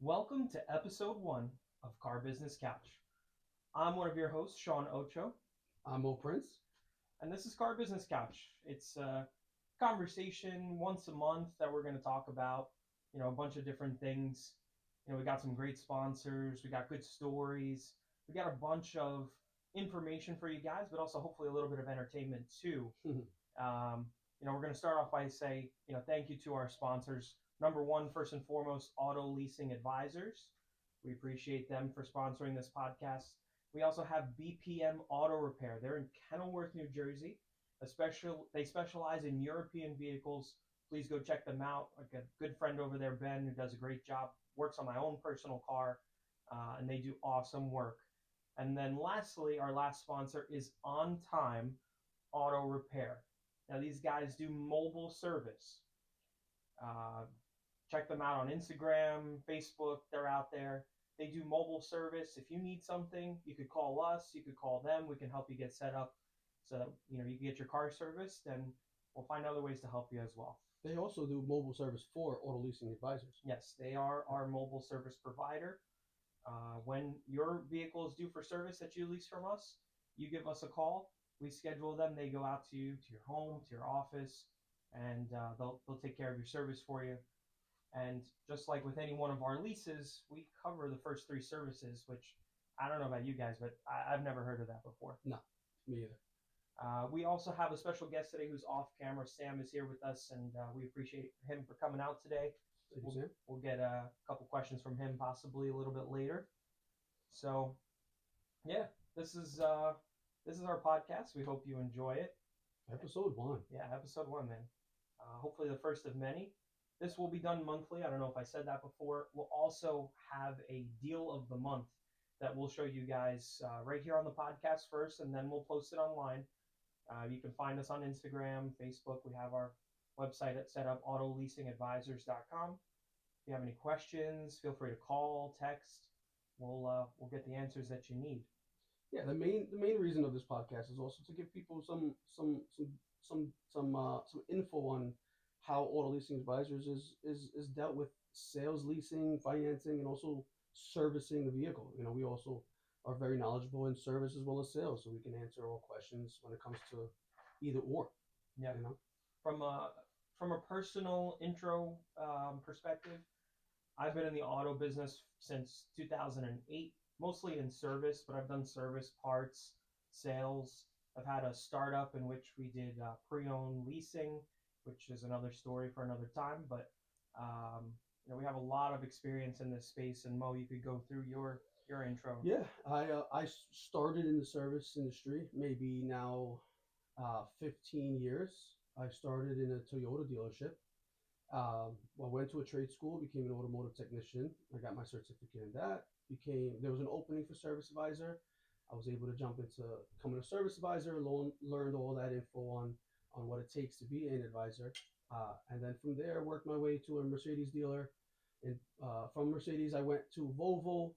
Welcome to episode 1 of Car Business Couch. I'm one of your hosts, Sean Ocho, I'm Mo Prince. and this is Car Business Couch. It's a conversation once a month that we're going to talk about, a bunch of different things. We got some great sponsors, we got good stories, we got a bunch of information for you guys, but also hopefully a little bit of entertainment too. Um, we're going to start off by say, thank you to our sponsors. Number one, first and foremost, Auto Leasing Advisors. We appreciate them for sponsoring this podcast. We also have BPM Auto Repair. They're in Kenilworth, New Jersey. They specialize in European vehicles. Please go check them out. Like a good friend over there, Ben, who does a great job, works on my own personal car, and they do awesome work. And then lastly, our last sponsor is On Time Auto Repair. Now, these guys do mobile service. Uh, Check them out on Instagram, Facebook. They're out there. They do mobile service. If you need something, you could call us. You could call them. We can help you get set up so that you can get your car serviced, and we'll find other ways to help you as well. They also do mobile service for auto leasing advisors. Yes, they are our mobile service provider. When your vehicle is due for service that you lease from us, you give us a call. We schedule them. They go out to you, to your home, to your office, and they'll take care of your service for you. And just like with any one of our leases, we cover the first 3 services, which I don't know about you guys, but I've never heard of that before. No, me either. We also have a special guest today who's off camera. Sam is here with us, and we appreciate him for coming out today. We'll get a couple questions from him possibly a little bit later. So, yeah, this is our podcast. We hope you enjoy it. Episode 1. Yeah, episode 1, man. Hopefully the first of many. This will be done monthly. I don't know if I said that before. We'll also have a deal of the month that we'll show you guys right here on the podcast first, and then we'll post it online. You can find us on Instagram, Facebook. We have our website set up, autoleasingadvisors.com. If you have any questions, feel free to call, text. We'll get the answers that you need. Yeah, the main reason of this podcast is also to give people some info on how auto leasing advisors is dealt with sales, leasing, financing, and also servicing the vehicle. We also are very knowledgeable in service as well as sales, so we can answer all questions when it comes to either or. Yeah. From a personal intro perspective, I've been in the auto business since 2008, mostly in service, but I've done service, parts, sales. I've had a startup in which we did pre-owned leasing, which is another story for another time. But we have a lot of experience in this space. And Mo, you could go through your intro. Yeah, I started in the service industry maybe now 15 years. I started in a Toyota dealership. I went to a trade school, became an automotive technician. I got my certificate in that. There was an opening for service advisor. I was able to jump into becoming a service advisor, learned all that info on what it takes to be an advisor. And then from there, worked my way to a Mercedes dealer. And from Mercedes, I went to Volvo,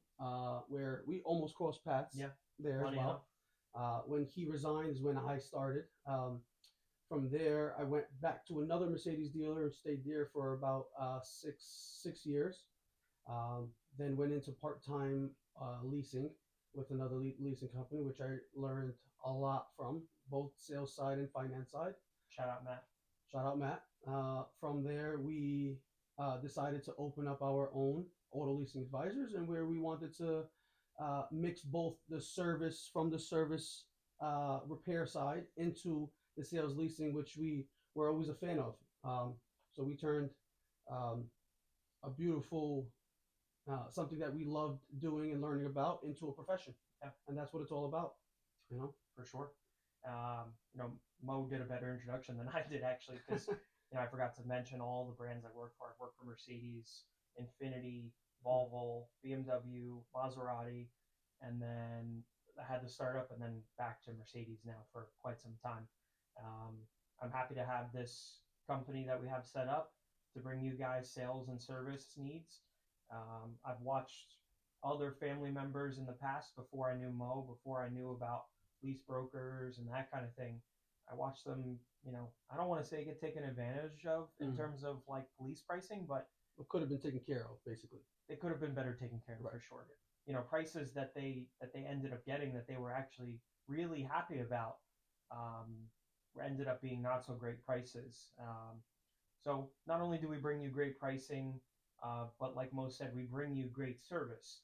where we almost crossed paths there as well. When he resigned is when I started. From there, I went back to another Mercedes dealer and stayed there for about 6 years. Then went into part-time leasing with another leasing company, which I learned a lot from, both sales side and finance side. Shout out Matt. Shout out Matt. From there, we decided to open up our own auto leasing advisors, and where we wanted to mix both the service from the service repair side into the sales leasing, which we were always a fan of. So we turned a beautiful something that we loved doing and learning about into a profession. Yeah. And that's what it's all about, For sure. Mo did a better introduction than I did, actually, because I forgot to mention all the brands I worked for. I've worked for Mercedes, Infiniti, Volvo, BMW, Maserati, and then I had to start up and then back to Mercedes now for quite some time. I'm happy to have this company that we have set up to bring you guys sales and service needs. I've watched other family members in the past before I knew Mo, before I knew about lease brokers and that kind of thing. I watched them, I don't want to say get taken advantage of in terms of like lease pricing, but It could have been taken care of, basically. They could have been better taken care of Right. for sure. You know, prices that they ended up getting that they were actually really happy about um, ended up being not so great prices. So not only do we bring you great pricing, but like Mo said, we bring you great service.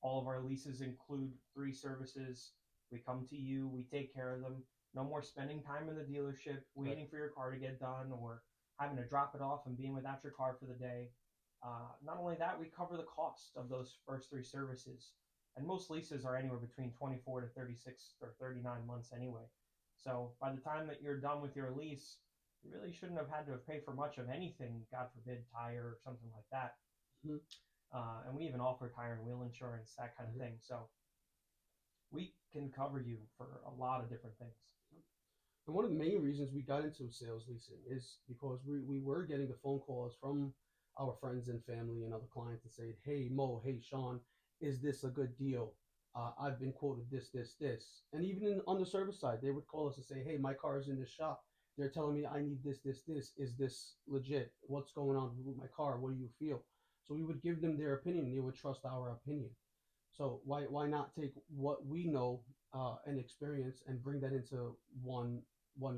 All of our leases include 3 services. We come to you, we take care of them. No more spending time in the dealership Right. waiting for your car to get done or having to drop it off and being without your car for the day. Not only that, we cover the cost of those first 3 services. And most leases are anywhere between 24 to 36 or 39 months anyway. So by the time that you're done with your lease, you really shouldn't have had to have paid for much of anything, God forbid, tire or something like that. Mm-hmm. And we even offer tire and wheel insurance, that kind of Mm-hmm. thing. So we can cover you for a lot of different things. And one of the main reasons we got into sales leasing is because we were getting the phone calls from our friends and family and other clients and saying, "Hey Mo, hey Sean, is this a good deal? I've been quoted this." And even on the service side, they would call us and say, "Hey, my car is in this shop. They're telling me I need this. Is this legit? What's going on with my car? What do you feel?" So we would give them their opinion. They would trust our opinion. So why not take what we know and experience and bring that into one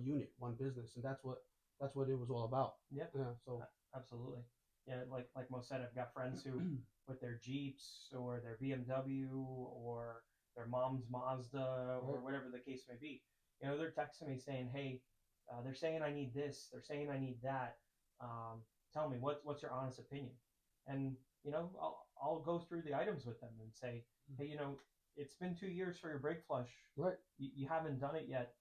unit, one business, and that's what it was all about. Yeah, Yeah. So absolutely. Yeah, like Mo said, I've got friends who, with their Jeeps or their BMW or their mom's Mazda right, or whatever the case may be, they're texting me saying, "Hey, they're saying I need this, they're saying I need that. Tell me what's your honest opinion?" And I'll go through the items with them and say, "Hey, it's been 2 years for your brake flush. right, You haven't done it yet.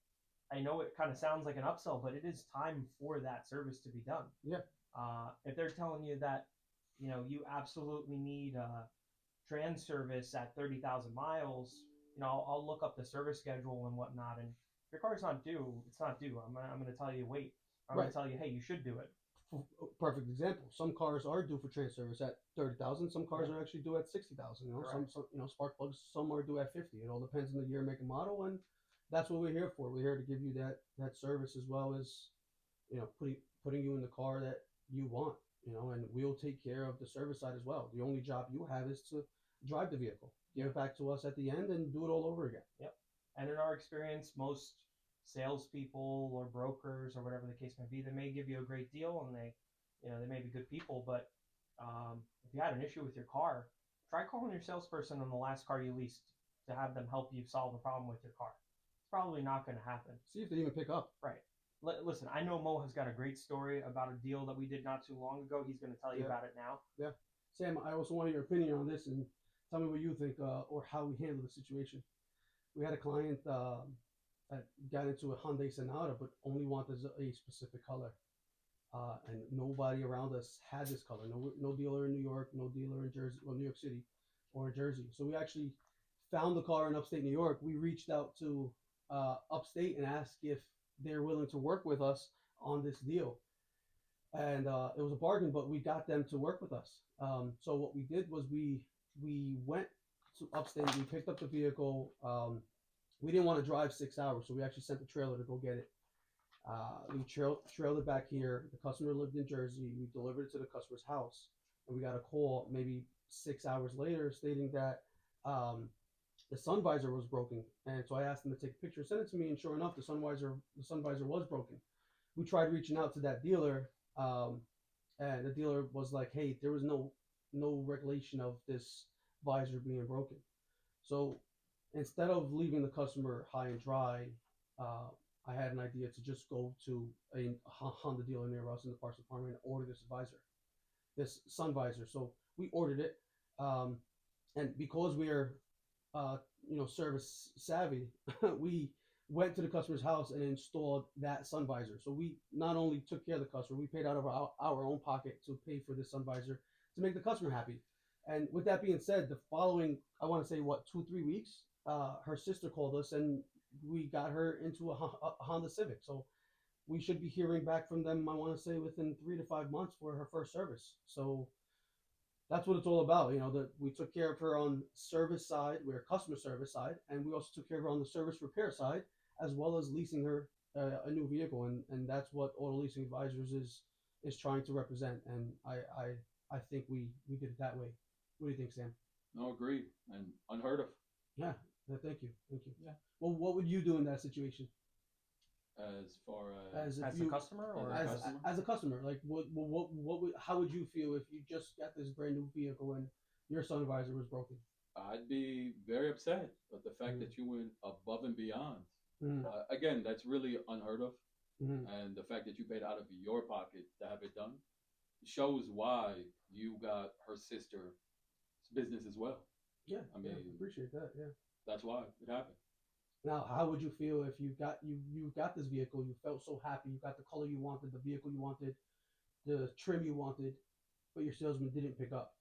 I know it kind of sounds like an upsell, but it is time for that service to be done. yeah, If they're telling you that, you absolutely need a trans service at 30,000 miles, I'll look up the service schedule and whatnot. And if your car's not due, it's not due. I'm gonna tell you wait. I'm gonna right. tell you, hey, you should do it. Perfect example. Some cars are due for trans service at 30,000. Some cars Yeah, are actually due at 60,000. correct. Spark plugs. Some are due at 50. It all depends on the year, make, and model, and that's what we're here for. We're here to give you that service as well as putting you in the car that you want. And we'll take care of the service side as well. The only job you have is to drive the vehicle, give Yep. it back to us at the end, and do it all over again. Yep. And in our experience, most salespeople or brokers or whatever the case may be, they may give you a great deal and they may be good people, but if you had an issue with your car, try calling your salesperson on the last car you leased to have them help you solve a problem with your car. It's probably not going to happen. See if they even pick up. Right. Listen, I know Mo has got a great story about a deal that we did not too long ago. He's going to tell you Yeah, about it now. yeah. Sam, I also want your opinion on this and tell me what you think or how we handle the situation. We had a client that got into a Hyundai Sonata, but only wanted a specific color. And nobody around us had this color. No dealer in New York, no dealer in Jersey, well, New York City or in Jersey. So we actually found the car in upstate New York. We reached out to upstate and asked if they're willing to work with us on this deal. And it was a bargain, but we got them to work with us. So what we did was we went to upstate. We picked up the vehicle. We didn't want to drive 6 hours, so we actually sent the trailer to go get it. We trailed it back here. The customer lived in Jersey. We delivered it to the customer's house, and we got a call maybe 6 hours later stating that the sun visor was broken. And so I asked them to take a picture, send it to me, and sure enough, the sun visor was broken. We tried reaching out to that dealer, and the dealer was like, "Hey, there was no regulation of this visor being broken." So instead of leaving the customer high and dry, uh, I had an idea to just go to a Honda dealer near us in the parts department and order this sun visor. So we ordered it, um, and because we are, uh, service savvy, we went to the customer's house and installed that sun visor. So we not only took care of the customer, we paid out of our own pocket to pay for this sun visor to make the customer happy. And with that being said, the following, I want to say, what, 2 3 weeks, her sister called us and we got her into a Honda Civic. So we should be hearing back from them, I want to say, within 3 to 5 months for her first service. So that's what it's all about. That we took care of her on service side, we're customer service side, and we also took care of her on the service repair side, as well as leasing her a new vehicle. And that's what Auto Leasing Advisors is trying to represent. And I think we did it that way. What do you think, Sam? No, agreed and unheard of. Yeah. Yeah, thank you. Thank you. Yeah. Well, what would you do in that situation? As far As if As a you customer, or As a as customer? as a customer, like what would how would you feel if you just got this brand new vehicle and your sun visor was broken? I'd be very upset, but the fact Mm. that you went above and beyond, Mm. again, that's really unheard of. Mm. And the fact that you paid out of your pocket to have it done shows why you got her sister's business as well. Yeah, I yeah, mean, appreciate that. Yeah. that's why it happened. Now, how would you feel if you got this vehicle, you felt so happy, you got the color you wanted, the vehicle you wanted, the trim you wanted, but your salesman didn't pick up?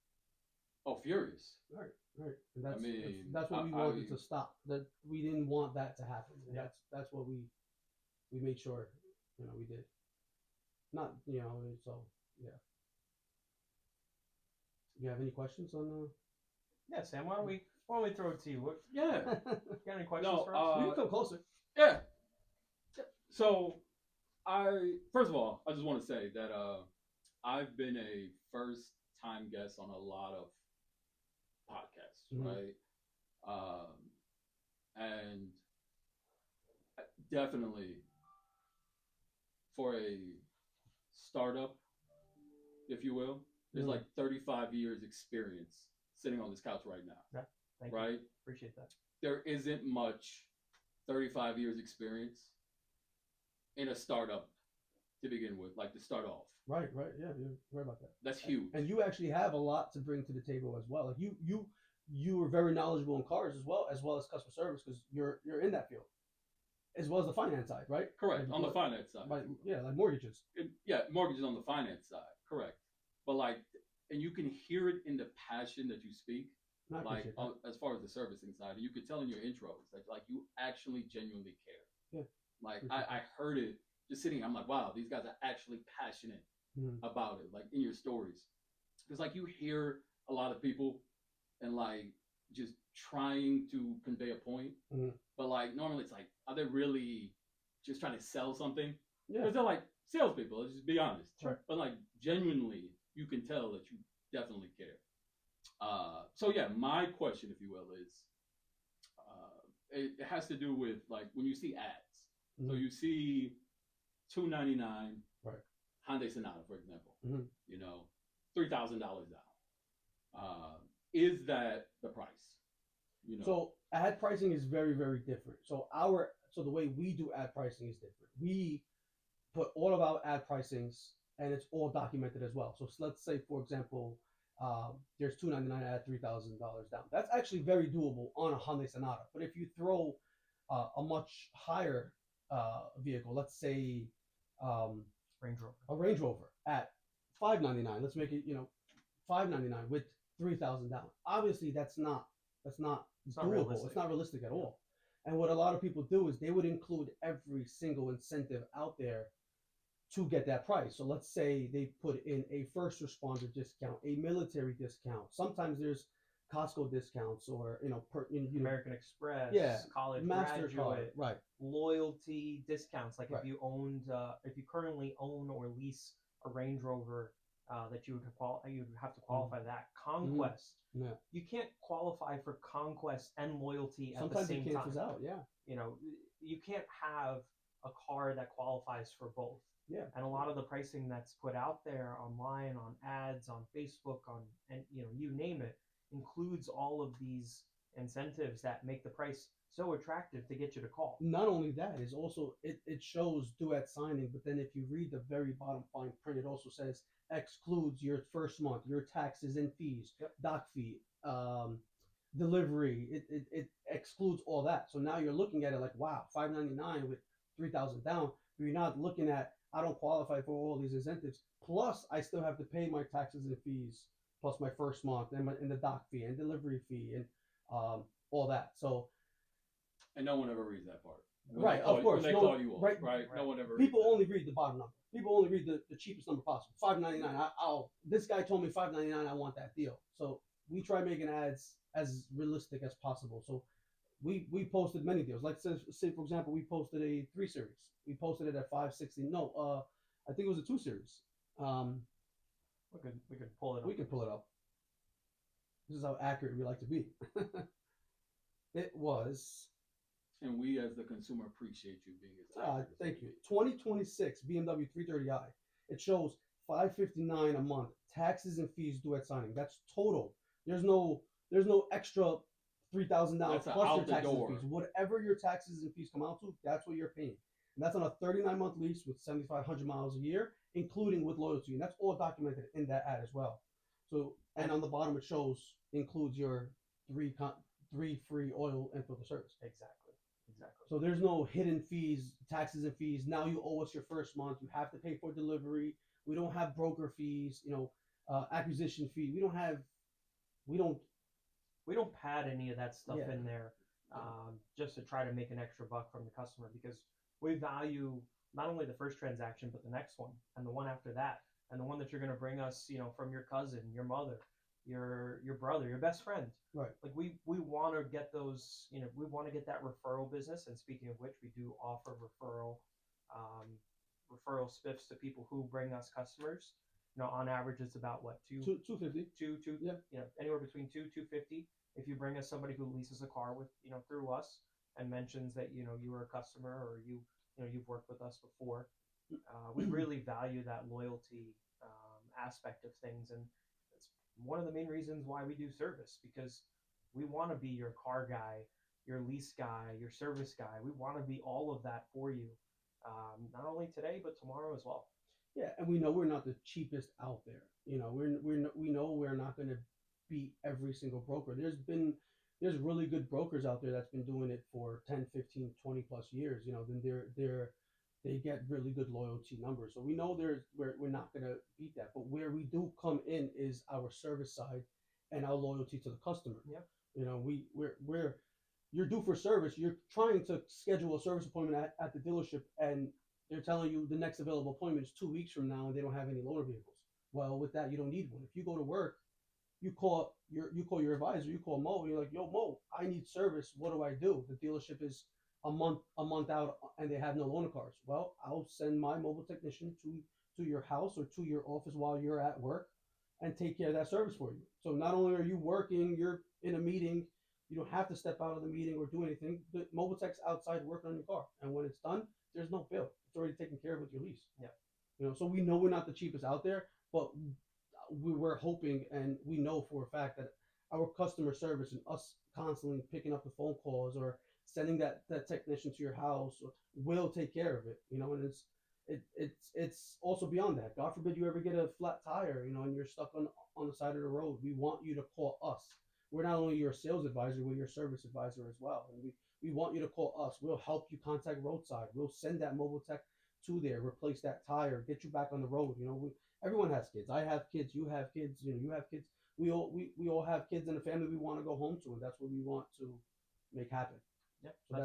Oh, furious. Right, right. And I that's mean, that's what we wanted to stop. That we didn't want that to happen. And Yeah. that's what we made sure, we did. Not, so yeah. You have any questions on yeah, Sam, why don't we throw it to you? What, Yeah. got any questions No, for us? you can come closer. Yeah. So first of all, I just want to say that I've been a first time guest on a lot of podcasts, Mhm. right? And definitely for a startup, if you will, there's Mhm. like 35 years experience sitting on this couch right now, Yeah, thank you. right? Appreciate that. There isn't much 35 years experience in a startup to begin with, like to start off. Right, right. Yeah, you're right about that. That's huge. And you actually have a lot to bring to the table as well. Like you were very knowledgeable in cars as well as customer service because you're in that field, as well as the finance side, right? Correct. Like, On the finance side. Like, yeah, like mortgages. Yeah, mortgages on the finance side. Correct. But and you can hear it in the passion that you speak, I appreciate that. as far as the servicing side. And you could tell in your intros that like you actually genuinely care. Yeah. Like Appreciate I heard it just sitting. I'm like, wow, these guys are actually passionate Mhm. about it. Like in your stories, because like you hear a lot of people and like just trying to convey a point, Mhm. but like normally it's like, are they really just trying to sell something? Yeah. Because they're like salespeople. Let's just be honest. Sure. But like genuinely, you can tell that you definitely care. So yeah, my question, if you will, is it has to do with like when you see ads. So Mhm. you see $299, Right. Hyundai Sonata, for example. Mhm. $3,000 down. Is that the price? So ad pricing is very, very different. So the way we do ad pricing is different. We put all of our ad pricings and it's all documented as well. So let's say, for example, there's $299 at $3,000 down. That's actually very doable on a Hyundai Sonata. But if you throw a much higher vehicle, let's say Range Rover. a Range Rover at $599, let's make it $599 with $3,000 down. Obviously, that's not doable. Realistic. It's not realistic at all. And what a lot of people do is they would include every single incentive out there to get that price. So let's say they put in a first responder discount, a military discount. Sometimes there's Costco discounts or American Express, yeah, college MasterCard, graduate, right? loyalty discounts. Like Right. if you currently own or lease a Range Rover, that you would have to qualify that. Conquest. Yeah. You can't qualify for Conquest and loyalty at Sometimes the it same cancels time. out. Yeah. You can't have a car that qualifies for both. Yeah. And a lot of the pricing that's put out there online, on ads, on Facebook, and you name it, includes all of these incentives that make the price so attractive to get you to call. Not only that, is also it shows due at signing, but then if you read the very bottom fine print, it also says excludes your first month, your taxes and fees, Yep. doc fee, delivery. It excludes all that. So now you're looking at it like, wow, $599 with $3,000 down. But you're not looking at, I don't qualify for all these incentives. Plus, I still have to pay my taxes and fees, plus my first month and the doc fee and delivery fee and all that. So. And no one ever reads that part. Right, of course. When they call you off, right. No one ever. People only read the bottom number. People only read the cheapest number possible. $599. This guy told me $599. I want that deal. So we try making ads as realistic as possible. So we posted many deals. Like say for example, we posted a 3 Series. We posted it at $560. No, I think it was a 2 Series. We could pull it up. We can pull it up. This is how accurate we like to be. It was. And we, as the consumer, appreciate you being as accurate. Thank you. 2026 BMW 330i. It shows $559 a month, taxes and fees due at signing. That's total. There's no extra $3,000 That's plus your out the taxes door. and fees. Whatever your taxes and fees come out to, that's what you're paying. And that's on a 39-month lease with 7,500 miles a year, including with loyalty. And that's all documented in that ad as well. So, and on the bottom it shows includes your three free oil and filter service. Exactly. So there's no hidden fees, taxes and fees. Now you owe us your first month. You have to pay for delivery. We don't have broker fees, acquisition fee. We don't pad any of that stuff Yeah. in there just to try to make an extra buck from the customer, because we value not only the first transaction but the next one and the one after that and the one that you're going to bring us, from your cousin, your mother, your brother, your best friend. Right. Like we want to get those, we want to get that referral business. And speaking of which, we do offer referral spiffs to people who bring us customers. On average, it's about what, $250. Yeah. Anywhere between $250. If you bring us somebody who leases a car with, through us and mentions that, you were a customer or you've worked with us before, we really value that loyalty aspect of things. And it's one of the main reasons why we do service, because we want to be your car guy, your lease guy, your service guy. We want to be all of that for you, not only today, but tomorrow as well. Yeah, and we know we're not the cheapest out there. We know we're not going to beat every single broker. There's really good brokers out there that's been doing it for 10, 15, 20 plus years. Then they get really good loyalty numbers. So we know we're not going to beat that. But where we do come in is our service side and our loyalty to the customer. Yeah. We're you're due for service. You're trying to schedule a service appointment at the dealership, and they're telling you the next available appointment is 2 weeks from now, and they don't have any loaner vehicles. Well, with that, you don't need one. If you go to work, you call your advisor, you call Mo, and you're like, "Yo, Mo, I need service. What do I do? The dealership is a month out, and they have no loaner cars." Well, I'll send my mobile technician to your house or to your office while you're at work, and take care of that service for you. So not only are you working, you're in a meeting. You don't have to step out of the meeting or do anything. The mobile tech's outside working on your car, and when it's done, there's no bill. It's already taken care of with your lease. Yeah. So we know we're not the cheapest out there, but we're hoping, and we know for a fact that our customer service and us constantly picking up the phone calls or sending that technician to your house will take care of it. And it's also beyond that. God forbid you ever get a flat tire, and you're stuck on the side of the road. We want you to call us. We're not only your sales advisor, we're your service advisor as well. And we want you to call us. We'll help you contact roadside. We'll send that mobile tech to there, replace that tire, get you back on the road. Everyone has kids. I have kids. You have kids. You have kids. We all have kids in the family we want to go home to, and that's what we want to make happen. Yep. So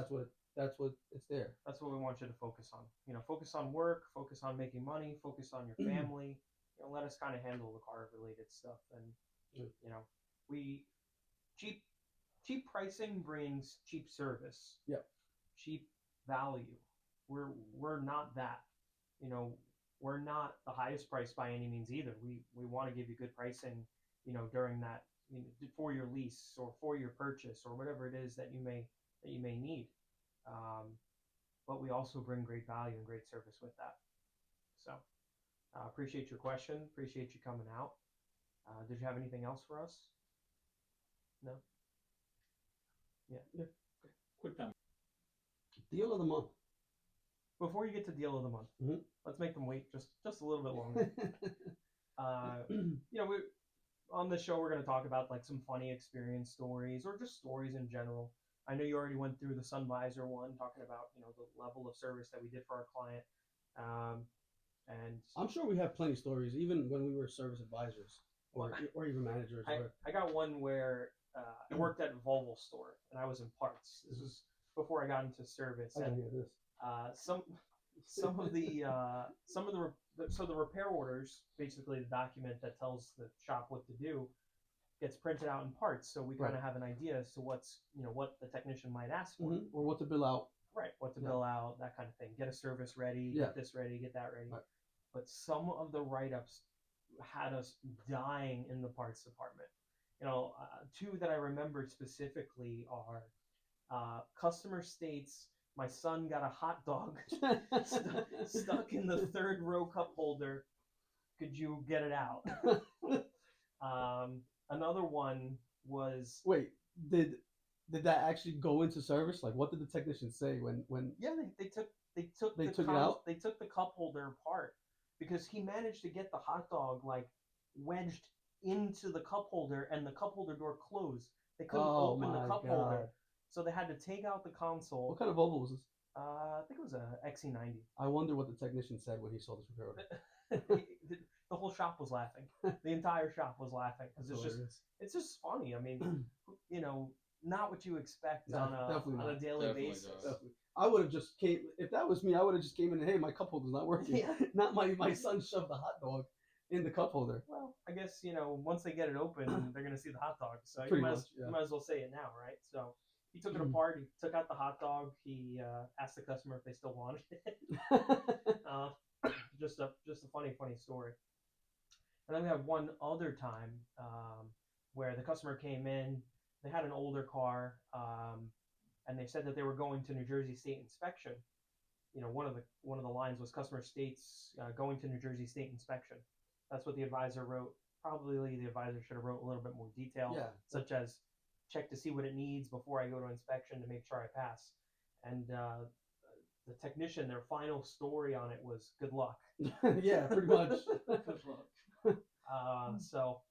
that's what it's there. That's what we want you to focus on. Focus on work, focus on making money, focus on your family. Let us kind of handle the car related stuff. And we cheap pricing brings cheap service. Yep. Cheap value. We're not that. We're not the highest price by any means either. We want to give you good pricing, during that, for your lease or for your purchase or whatever it is that you may need. But we also bring great value and great service with that. So appreciate your question. Appreciate you coming out. Did you have anything else for us? No? Yeah. Quick time. Deal of the month. Before you get to deal of the month, let's make them wait just a little bit longer. We on this show we're going to talk about like some funny experience stories or just stories in general. I know you already went through the sun visor one, talking about the level of service that we did for our client, and I'm sure we have plenty of stories, even when we were service advisors or even managers. I got one where I worked at a Volvo store and I was in parts. This was before I got into service. I And hear this. So the repair orders, basically the document that tells the shop what to do, gets printed out in parts. So we kind of have an idea as to what the technician might ask for, or what to bill out. Right, what to bill out, that kind of thing. Get a service ready, get this ready, get that ready. Right. But some of the write-ups had us dying in the parts department. Two that I remember specifically are customer states my son got a hot dog stuck in the third row cup holder. Could you get it out? Another one was Wait, did that actually go into service? Like, what did the technician say when? yeah, they took They took it out? They took the cup holder apart because he managed to get the hot dog like wedged into the cup holder and the cup holder door closed. They couldn't Oh open the my cup God. holder, so they had to take out the console. What kind of Volvo was this? I think it was a XC90. I wonder what the technician said when he saw this repair order. The whole shop was laughing. The entire shop was laughing because it's just funny. I mean, not what you expect No, on a daily Definitely basis. not. Definitely. I would have just came if that was me. I would have just came in and hey, my cup holder's not working. Yeah. Not my son shoved the hot dog in the cup holder. Well, I guess once they get it open, they're gonna see the hot dog. So Pretty much, you might as well say it now, right? So he took it apart. He took out the hot dog. He asked the customer if they still wanted it. Just a funny story. And then we have one other time where the customer came in. They had an older car, and they said that they were going to New Jersey State inspection. One of the lines was customer states going to New Jersey State inspection. That's what the advisor wrote. Probably the advisor should have wrote a little bit more detail, such as check to see what it needs before I go to inspection to make sure I pass. And the technician, their final story on it was good luck. Yeah, pretty much. Good luck. So,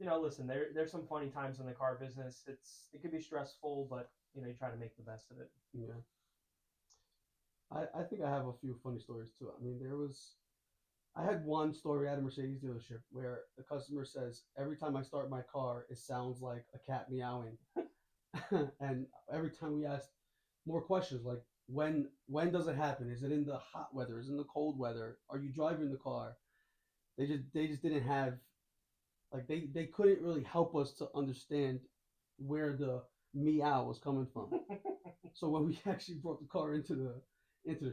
listen, there's some funny times in the car business. It could be stressful, but you try to make the best of it. Yeah. I think I have a few funny stories too. I mean, I had one story at a Mercedes dealership where the customer says, every time I start my car, it sounds like a cat meowing. And every time we asked more questions, like, when does it happen? Is it in the hot weather? Is it in the cold weather? Are you driving the car? They just didn't have, like, they couldn't really help us to understand where the meow was coming from. So when we actually brought the car into the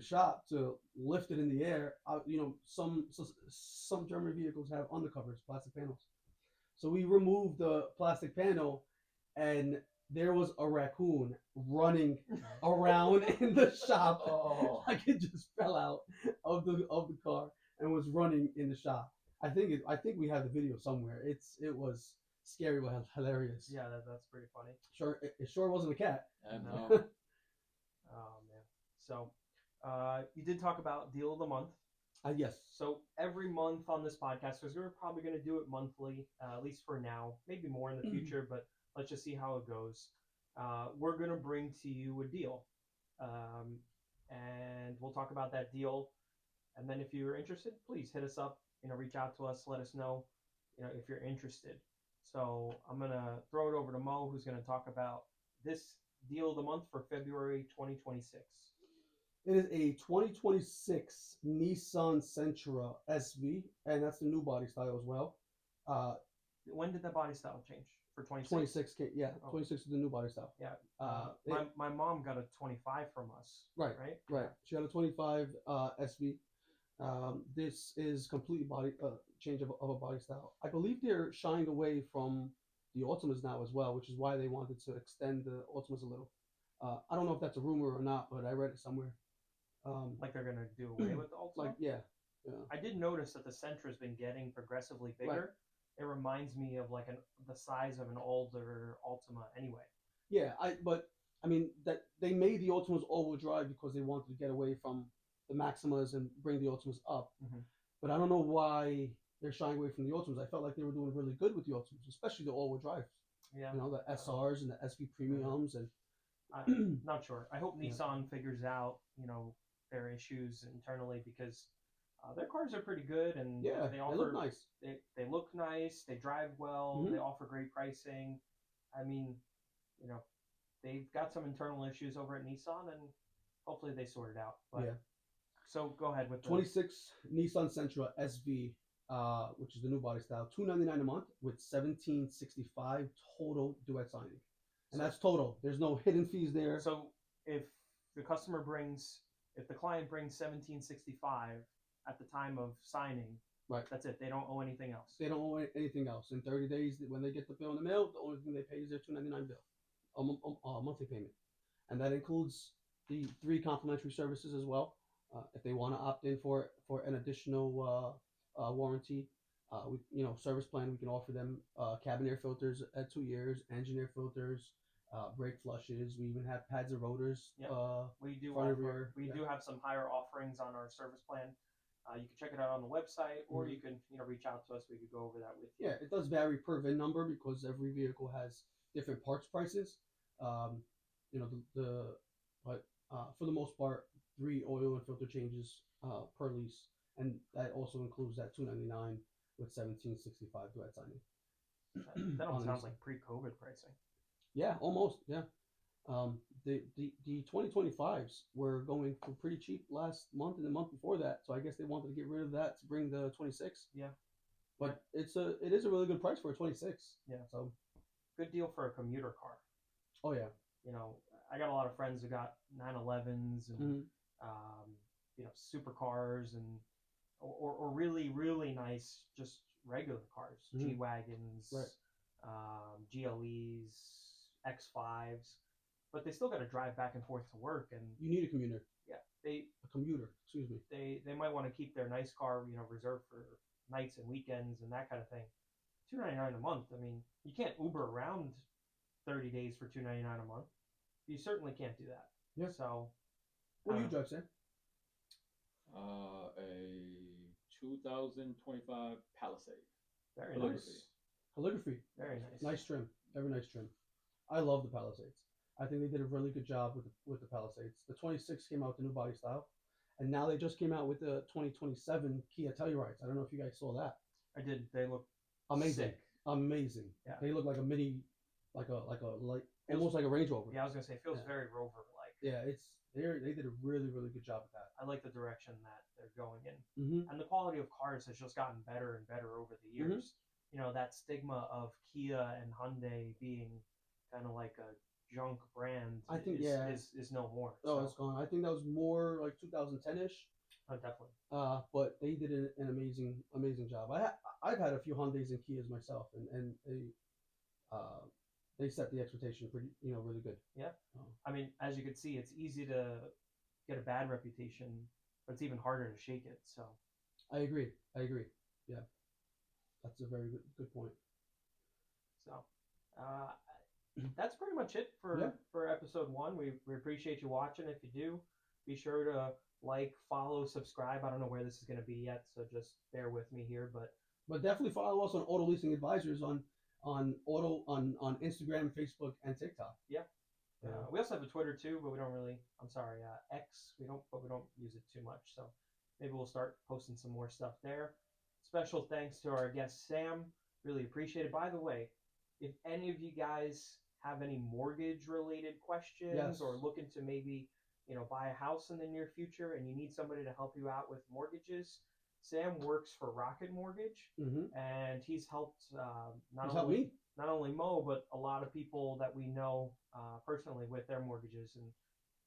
shop to lift it in the air, some German vehicles have undercovers, plastic panels. So we removed the plastic panel, and there was a raccoon running around in the shop. Oh. Like it just fell out of the car and was running in the shop. I think we have the video somewhere. It was scary but hilarious. Yeah, that's pretty funny. Sure, it sure wasn't a cat. Oh man. So, you did talk about deal of the month. Yes. So every month on this podcast, because we're probably going to do it monthly, at least for now, maybe more in the future, but let's just see how it goes. We're going to bring to you a deal, and we'll talk about that deal. And then if you're interested, please hit us up, reach out to us, let us know, if you're interested. So I'm going to throw it over to Mo, who's going to talk about this deal of the month for February 2026. It is a 2026 Nissan Sentra SV, and that's the new body style as well. When did the body style change? For 26? 26, yeah. Oh. 26 is the new body style. Yeah. My mom got a 25 from us. Right. Yeah. She got a 25 SV. This is completely body change of a body style. I believe they're shying away from the Ultimas now as well, which is why they wanted to extend the Ultimas a little. I don't know if that's a rumor or not, but I read it somewhere. Like they're gonna do away with the Ultima? Yeah. I did notice that the Sentra's been getting progressively bigger. Right. It reminds me of like the size of an older Ultima anyway. Yeah, but that they made the Ultimas all-wheel drive because they wanted to get away from the Maximas and bring the Ultimas up. Mm-hmm. But I don't know why they're shying away from the Ultimas. I felt like they were doing really good with the Ultimas, especially the all-wheel drives. Yeah. The SRs and the SV Premiums and. I'm not sure. I hope Nissan figures out, their issues internally because their cars are pretty good and they look nice. They look nice. They drive well. Mm-hmm. They offer great pricing. I mean, they've got some internal issues over at Nissan and hopefully they sort it out. But, So go ahead with 26 Nissan Sentra SV, which is the new body style, $299 a month with $1,765 total duet signing. And that's total. There's no hidden fees there. So if the client brings $1,765 at the time of signing, Right. That's it. They don't owe anything else. They don't owe anything else. In 30 days, when they get the bill in the mail, the only thing they pay is their $2.99 bill, a monthly payment, and that includes the 3 complimentary services as well. If they want to opt in for an additional warranty, service plan, we can offer them cabin air filters at 2 years, engine air filters, brake flushes. We even have pads and rotors. Yep. We do front and offer, rear. we do have some higher offerings on our service plan. You can check it out on the website, or you can reach out to us. We could go over that with you. Yeah, it does vary per VIN number because every vehicle has different parts prices. But for the most part, 3 oil and filter changes per lease, and that also includes that $2.99 with $17.65 duet signing. That almost sounds like pre-COVID pricing. Yeah, almost. Yeah. The 2025s were going for pretty cheap last month and the month before that, so I guess they wanted to get rid of that to bring the 26. Yeah. But it is a really good price for a 26. Yeah. So good deal for a commuter car. Oh yeah. I got a lot of friends who got 911s and supercars or really really nice just regular cars, G-Wagons, GLEs, X5s, but they still got to drive back and forth to work, and you need a commuter. Yeah, a commuter. Excuse me. They might want to keep their nice car, reserved for nights and weekends and that kind of thing. $2.99 a month. I mean, you can't Uber around 30 days for $2.99 a month. You certainly can't do that. Yeah. So, what do you drive, Sam? A 2025 Palisade. Very Calligraphy. nice. Calligraphy. Very nice. Nice trim. Very nice trim. I love the Palisades. I think they did a really good job with the Palisades. The 26 came out with the new body style, and now they just came out with the 2027 Kia Tellurides. I don't know if you guys saw that. I did. They look amazing. Sick. Amazing. Yeah. They look like a mini, almost like a Range Rover. Yeah, I was gonna say it feels very Rover-like. Yeah, they did a really really good job with that. I like the direction that they're going in, Mm-hmm. and the quality of cars has just gotten better and better over the years. That stigma of Kia and Hyundai being kind of like a junk brand, I think is no more. Oh, it's gone. I think that was more like 2010-ish. Oh, definitely. But they did an amazing job. I've had a few Hyundais and Kias myself, and they set the expectation pretty really good. Yeah. I mean, as you can see, it's easy to get a bad reputation, but it's even harder to shake it. So I agree. Yeah, that's a very good point. So that's pretty much it for episode 1. We appreciate you watching. If you do, be sure to like, follow, subscribe. I don't know where this is going to be yet, so just bear with me here. But definitely follow us on Auto Leasing Advisors on Instagram, Facebook, and TikTok. Yeah. We also have a Twitter too, but we don't really. I'm sorry, X. We don't use it too much. So maybe we'll start posting some more stuff there. Special thanks to our guest Sam. Really appreciate it. By the way, if any of you guys have any mortgage related questions or looking to maybe buy a house in the near future and you need somebody to help you out with mortgages, Sam works for Rocket Mortgage, and he's helped not only Mo, but a lot of people that we know personally with their mortgages, and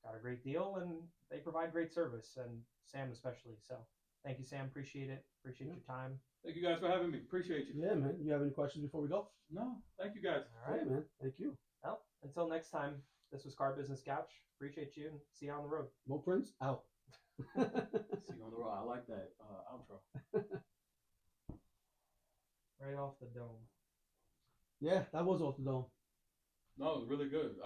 got a great deal, and they provide great service, and Sam especially. So thank you, Sam. Appreciate it. Appreciate your time. Thank you guys for having me. Appreciate you. Yeah, man. You have any questions before we go? No. Thank you guys. All right, man. Thank you. Well, until next time, this was Car Business Couch. Appreciate you, and see you on the road. Mo Prince, out. See you on the road. I like that outro. Right off the dome. Yeah, that was off the dome. No, it was really good.